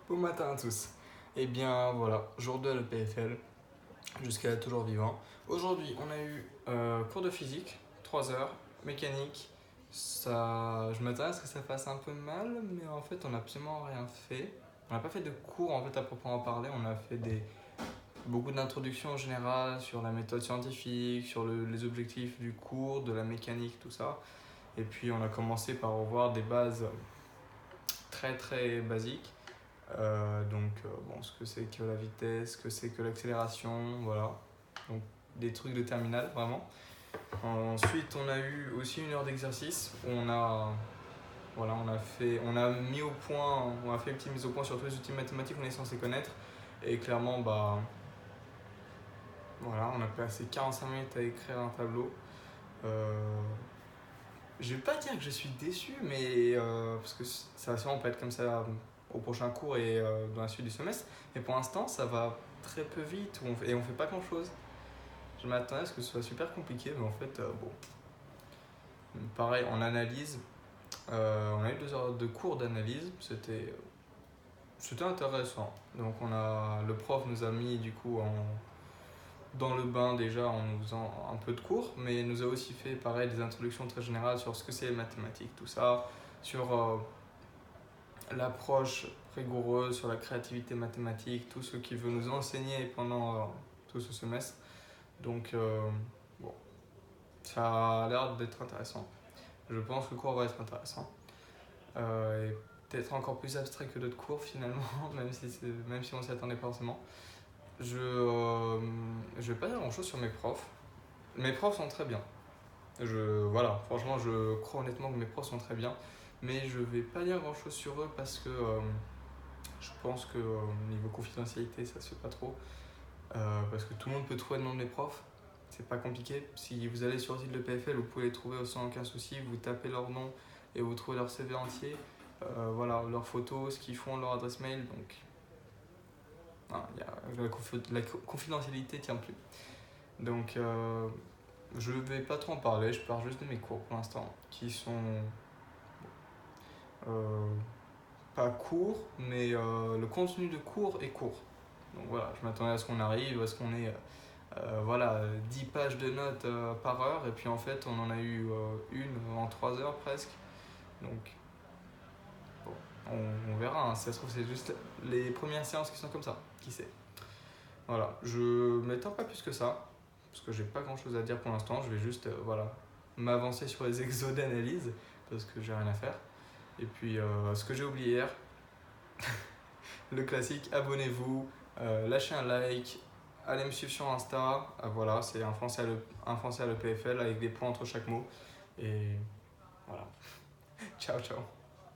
Bon matin à tous. Eh bien voilà, jour 2 à l'EPFL, jusqu'à toujours vivant. Aujourd'hui, on a eu cours de physique, 3 heures, mécanique. Ça, je m'attendais à ce que ça fasse un peu mal, mais en fait, on n'a absolument rien fait. On n'a pas fait de cours en fait à proprement parler. On a fait beaucoup d'introductions en général sur la méthode scientifique, sur les objectifs du cours, de la mécanique, tout ça. Et puis, on a commencé par revoir des bases très très basiques. Bon, ce que c'est que la vitesse, ce que c'est que l'accélération, voilà. Donc, des trucs de terminale, vraiment. Ensuite, on a eu aussi une heure d'exercice où on a mis au point, on a fait une petite mise au point sur tous les outils mathématiques qu'on est censé connaître. Et clairement, voilà, on a passé 45 minutes à écrire un tableau. Je vais pas dire que je suis déçu, mais parce que ça va sûrement pas être comme ça au prochain cours et dans la suite du semestre. Mais pour l'instant, ça va très peu vite et on fait pas grand chose. Je m'attendais à ce que ce soit super compliqué, mais en fait, bon. Pareil, en analyse, on a eu 2 heures de cours d'analyse, c'était intéressant. Donc le prof nous a mis du coup dans le bain déjà en nous faisant un peu de cours, mais il nous a aussi fait pareil des introductions très générales sur ce que c'est les mathématiques, tout ça, sur l'approche rigoureuse, sur la créativité mathématique, tout ce qu'il veut nous enseigner pendant tout ce semestre. Donc bon, ça a l'air d'être intéressant. Je pense que le cours va être intéressant. Et peut-être encore plus abstrait que d'autres cours finalement, même si on s'y attendait pas forcément. Je vais pas dire grand chose sur mes profs. Mes profs sont très bien. Voilà, franchement, je crois honnêtement que mes profs sont très bien. Mais je vais pas dire grand chose sur eux parce que je pense que niveau confidentialité, ça se fait pas trop. Parce que tout le monde peut trouver le nom de mes profs. C'est pas compliqué. Si vous allez sur le site de l'EPFL, vous pouvez les trouver sans aucun souci. Vous tapez leur nom et vous trouvez leur CV entier. Voilà, leurs photos, ce qu'ils font, leur adresse mail. Donc, la confidentialité tient plus. Donc, je vais pas trop en parler. Je parle juste de mes cours pour l'instant, qui sont pas courts, mais le contenu de cours est court. Donc voilà, je m'attendais à ce qu'on arrive, à ce qu'on ait 10 pages de notes par heure, et puis en fait on en a eu une en 3 heures presque. Donc bon, on verra, hein. Si ça se trouve c'est juste les premières séances qui sont comme ça, qui sait. Voilà, je m'étends pas plus que ça, parce que j'ai pas grand chose à dire pour l'instant, je vais juste m'avancer sur les exos d'analyse, parce que j'ai rien à faire. Et puis ce que j'ai oublié hier, le classique, abonnez-vous, lâchez un like, allez me suivre sur Insta. Voilà, c'est un français à l'EPFL avec des points entre chaque mot. Et voilà. Ciao, ciao.